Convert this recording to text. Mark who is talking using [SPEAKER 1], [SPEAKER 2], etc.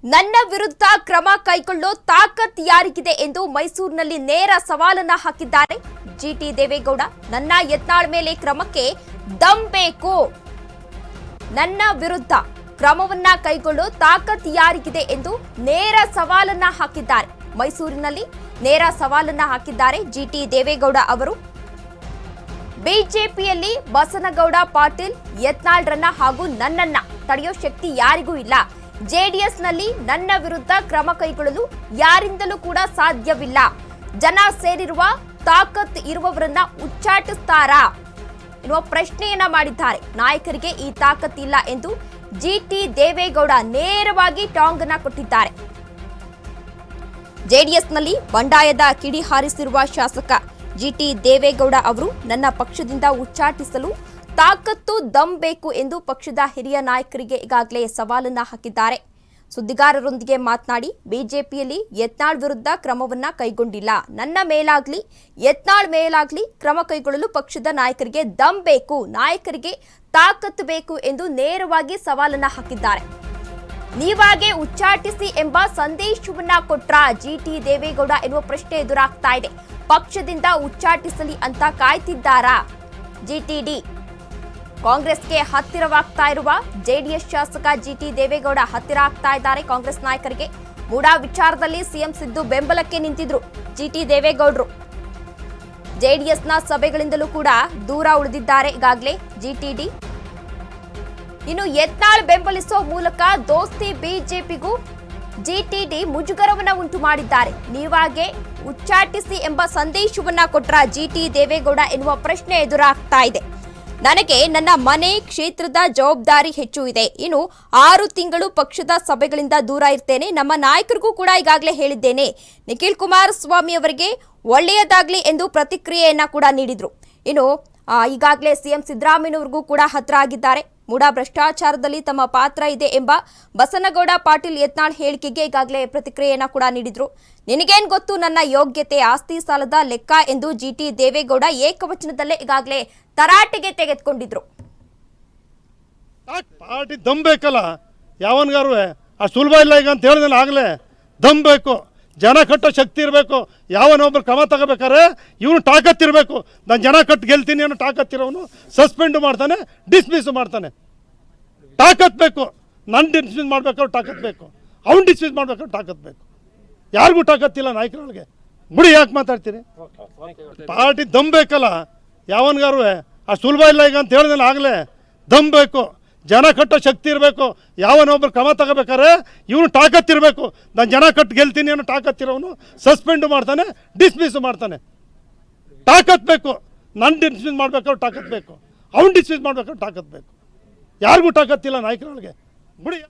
[SPEAKER 1] ನನ್ನ ವಿರುದ್ಧ ಕ್ರಮ ಕೈಗೊಳ್ಳೋ ತಾಕತ್ ಯಾರಿಗಿದೆ ಎಂದು ಮೈಸೂರಿನಲ್ಲಿ ನೇರ ಸವಾಲನ್ನ ಹಾಕಿದ್ದಾರೆ ಜಿಟಿ ದೇವೇಗೌಡ. ನನ್ನ ಯತ್ನಾಳ್ ಮೇಲೆ ಕ್ರಮಕ್ಕೆ ದಮ್ ಬೇಕು. ನನ್ನ ವಿರುದ್ಧ ಕ್ರಮವನ್ನ ಕೈಗೊಳ್ಳೋ ತಾಕತ್ ಯಾರಿಗಿದೆ ಎಂದು ನೇರ ಸವಾಲನ್ನ ಹಾಕಿದ್ದಾರೆ. ಮೈಸೂರಿನಲ್ಲಿ ನೇರ ಸವಾಲನ್ನ ಹಾಕಿದ್ದಾರೆ ಜಿಟಿ ದೇವೇಗೌಡ ಅವರು. ಬಿಜೆಪಿಯಲ್ಲಿ ಬಸನಗೌಡ ಪಾಟೀಲ್ ಯತ್ನಾಳ್ರನ್ನ ಹಾಗೂ ನನ್ನನ್ನ ತಡೆಯೋ ಶಕ್ತಿ ಯಾರಿಗೂ ಇಲ್ಲ. ಜೆಡಿಎಸ್ನಲ್ಲಿ ನನ್ನ ವಿರುದ್ಧ ಕ್ರಮ ಕೈಗೊಳ್ಳಲು ಯಾರಿಂದಲೂ ಕೂಡ ಸಾಧ್ಯವಿಲ್ಲ. ಜನ ಸೇರಿರುವ ತಾಕತ್ ಇರುವವರನ್ನ ಉಚ್ಚಾಟಿಸ್ತಾರಾ ಎನ್ನುವ ಪ್ರಶ್ನೆಯನ್ನ ಮಾಡಿದ್ದಾರೆ. ನಾಯಕರಿಗೆ ಈ ತಾಕತ್ ಇಲ್ಲ ಎಂದು ಜಿಟಿ ದೇವೇಗೌಡ ನೇರವಾಗಿ ಟಾಂಗ್ ಅನ್ನ ಕೊಟ್ಟಿದ್ದಾರೆ. ಜೆಡಿಎಸ್ನಲ್ಲಿ ಬಂಡಾಯದ ಕಿಡಿ ಹಾರಿಸಿರುವ ಶಾಸಕ ಜಿಟಿ ದೇವೇಗೌಡ ಅವರು ನನ್ನ ಪಕ್ಷದಿಂದ ಉಚ್ಚಾಟಿಸಲು ತಾಕತ್ತು ದಮ್ ಬೇಕು ಎಂದು ಪಕ್ಷದ ಹಿರಿಯ ನಾಯಕರಿಗೆ ಈಗಾಗಲೇ ಸವಾಲನ್ನ ಹಾಕಿದ್ದಾರೆ. ಸುದ್ದಿಗಾರರೊಂದಿಗೆ ಮಾತನಾಡಿ, ಬಿಜೆಪಿಯಲ್ಲಿ ಯತ್ನಾಳ್ ವಿರುದ್ಧ ಕ್ರಮವನ್ನ ಕೈಗೊಂಡಿಲ್ಲ. ನನ್ನ ಮೇಲಾಗ್ಲಿ ಯತ್ನಾಳ್ ಮೇಲಾಗ್ಲಿ ಕ್ರಮ ಕೈಗೊಳ್ಳಲು ಪಕ್ಷದ ನಾಯಕರಿಗೆ ದಮ್ ಬೇಕು, ನಾಯಕರಿಗೆ ತಾಕತ್ತು ಬೇಕು ಎಂದು ನೇರವಾಗಿ ಸವಾಲನ್ನ ಹಾಕಿದ್ದಾರೆ. ನೀವಾಗೆ ಉಚ್ಚಾಟಿಸಿ ಎಂಬ ಸಂದೇಶವನ್ನ ಕೊಟ್ರ ಜಿಟಿ ದೇವೇಗೌಡ ಎನ್ನುವ ಪ್ರಶ್ನೆ ಎದುರಾಗ್ತಾ ಇದೆ. ಪಕ್ಷದಿಂದ ಉಚ್ಚಾಟಿಸಲಿ ಅಂತ ಕಾಯ್ತಿದ್ದಾರಾ ಜಿಟಿಡಿ? ಕಾಂಗ್ರೆಸ್ಗೆ ಹತ್ತಿರವಾಗ್ತಾ ಇರುವ ಜೆಡಿಎಸ್ ಶಾಸಕ ಜಿಟಿ ದೇವೇಗೌಡ ಹತ್ತಿರ ಆಗ್ತಾ ಇದ್ದಾರೆ ಕಾಂಗ್ರೆಸ್ ನಾಯಕರಿಗೆ. ಮೂಡಾ ವಿಚಾರದಲ್ಲಿ ಸಿಎಂ ಸಿದ್ದು ಬೆಂಬಲಕ್ಕೆ ನಿಂತಿದ್ರು ಜಿಟಿ ದೇವೇಗೌಡರು. ಜೆಡಿಎಸ್ನ ಸಭೆಗಳಿಂದಲೂ ಕೂಡ ದೂರ ಉಳಿದಿದ್ದಾರೆ ಈಗಾಗಲೇ ಜಿಟಿಡಿ. ಇನ್ನು ಯತ್ನಾಳ್ ಬೆಂಬಲಿಸೋ ಮೂಲಕ ದೋಸ್ತಿ ಬಿಜೆಪಿಗೂ ಜಿಟಿಡಿ ಮುಜುಗರವನ್ನ ಉಂಟು ಮಾಡಿದ್ದಾರೆ. ನೀವಾಗೆ ಉಚ್ಚಾಟಿಸಿ ಎಂಬ ಸಂದೇಶವನ್ನ ಕೊಟ್ರ ಜಿಟಿ ದೇವೇಗೌಡ ಎನ್ನುವ ಪ್ರಶ್ನೆ ಎದುರಾಗ್ತಾ ಇದೆ. ನನಗೆ ನನ್ನ ಮನೆ ಕ್ಷೇತ್ರದ ಜವಾಬ್ದಾರಿ ಹೆಚ್ಚು ಇದೆ. ಇನ್ನು 6 ತಿಂಗಳು ಪಕ್ಷದ ಸಭೆಗಳಿಂದ ದೂರ ಇರ್ತೇನೆ. ನಮ್ಮ ನಾಯಕರಿಗೂ ಕೂಡ ಈಗಾಗಲೇ ಹೇಳಿದ್ದೇನೆ. ನಿಖಿಲ್ ಕುಮಾರಸ್ವಾಮಿ ಅವರಿಗೆ ಒಳ್ಳೆಯದಾಗ್ಲಿ ಎಂದು ಪ್ರತಿಕ್ರಿಯೆಯನ್ನ ಕೂಡ ನೀಡಿದ್ರು. ಇನ್ನು ಈಗಾಗಲೇ ಸಿಎಂ ಸಿದ್ದರಾಮಯ್ಯನವರಿಗೂ ಕೂಡ ಹತ್ರ ಆಗಿದ್ದಾರೆ. ಮೂಡಾ ಭ್ರಷ್ಟಾಚಾರದಲ್ಲಿ ತಮ್ಮ ಪಾತ್ರ ಇದೆ ಎಂಬ ಬಸನಗೌಡ ಪಾಟೀಲ್ ಯತ್ನಾಳ್ ಹೇಳಿಕೆಗೆ ಈಗಾಗಲೇ ಪ್ರತಿಕ್ರಿಯೆಯನ್ನ ಕೂಡ ನೀಡಿದ್ರು. ನಿನಗೇನ್ ಗೊತ್ತು ನನ್ನ ಯೋಗ್ಯತೆ, ಆಸ್ತಿ ಸಾಲದ ಲೆಕ್ಕ ಎಂದು ಜಿಟಿ ದೇವೇಗೌಡ ಏಕವಚನದಲ್ಲೇ ಈಗಾಗಲೇ ತರಾಟೆಗೆ ತೆಗೆದುಕೊಂಡಿದ್ರು.
[SPEAKER 2] ಪಾರ್ಟಿ ದಮ್ ಬೇಕಲ್ಲ, ಯಾವನ್ಗಾರು ಅಷ್ಟು ಸುಲಭ ಇಲ್ಲ ಈಗ ಅಂತ ಹೇಳಿದ್ರೆ ಆಗಲೇ ದಮ್ ಬೇಕು, ಜನ ಕಟ್ಟೋ ಶಕ್ತಿ ಇರಬೇಕು. ಯಾವನೊಬ್ಬರು ಕ್ರಮ ತಗೋಬೇಕಾದ್ರೆ ಇವನು ತಾಕತ್ತಿರಬೇಕು. ನಾನು ಜನ ಕಟ್ಟು ಗೆಲ್ತೀನಿ ಅನ್ನೋ ತಾಕತ್ತಿರೋನು ಸಸ್ಪೆಂಡು ಮಾಡ್ತಾನೆ, ಡಿಸ್ಮಿಸ್ ಮಾಡ್ತಾನೆ. ತಾಕತ್ ಬೇಕು. ನನ್ನ ಡಿಸ್ಮಿಸ್ ಮಾಡ್ಬೇಕಾದ್ರೆ ತಾಕತ್ ಬೇಕು, ಅವ್ನು ಡಿಸ್ಮಿಸ್ ಮಾಡ್ಬೇಕಾದ್ರೆ ತಾಕತ್ ಬೇಕು. ಯಾರಿಗೂ ತಾಕತ್ತಿಲ್ಲ ನಾಯಕರೊಳಗೆ. ಬಿಡಿ, ಯಾಕೆ ಮಾತಾಡ್ತೀರಿ? ಪಾರ್ಟಿ ದಮ್ ಬೇಕಲ್ಲ, ಯಾವನ್ಗಾರು ಅಷ್ಟು ಸುಲಭ ಇಲ್ಲ ಈಗ ಅಂತ ಹೇಳಿದ್ರೆ ಆಗಲೇ ದಮ್ ಬೇಕು, ಜನ ಕಟ್ಟೋ ಶಕ್ತಿ ಇರಬೇಕು. ಯಾವನೊಬ್ಬರು ಕ್ರಮ ತಗೋಬೇಕಾದ್ರೆ ಇವನು ತಾಕತ್ತಿರಬೇಕು. ನಾನು ಜನ ಕಟ್ಟು ಗೆಲ್ತೀನಿ ಅನ್ನೋ ತಾಕತ್ತಿರೋನು ಸಸ್ಪೆಂಡು ಮಾಡ್ತಾನೆ, ಡಿಸ್ಮಿಸ್ ಮಾಡ್ತಾನೆ. ತಾಕತ್ ಬೇಕು. ನನ್ನ ಡಿಸ್ಮಿಸ್ ಮಾಡ್ಬೇಕಾದ್ರೆ ತಾಕತ್ ಬೇಕು, ಅವ್ನು ಡಿಸ್ಮಿಸ್ ಮಾಡ್ಬೇಕಾದ್ರೆ ತಾಕತ್ ಬೇಕು. ಯಾರಿಗೂ ತಾಕತ್ತಿಲ್ಲ ನಾಯಕರೊಳಗೆ. ಬಿಡಿ.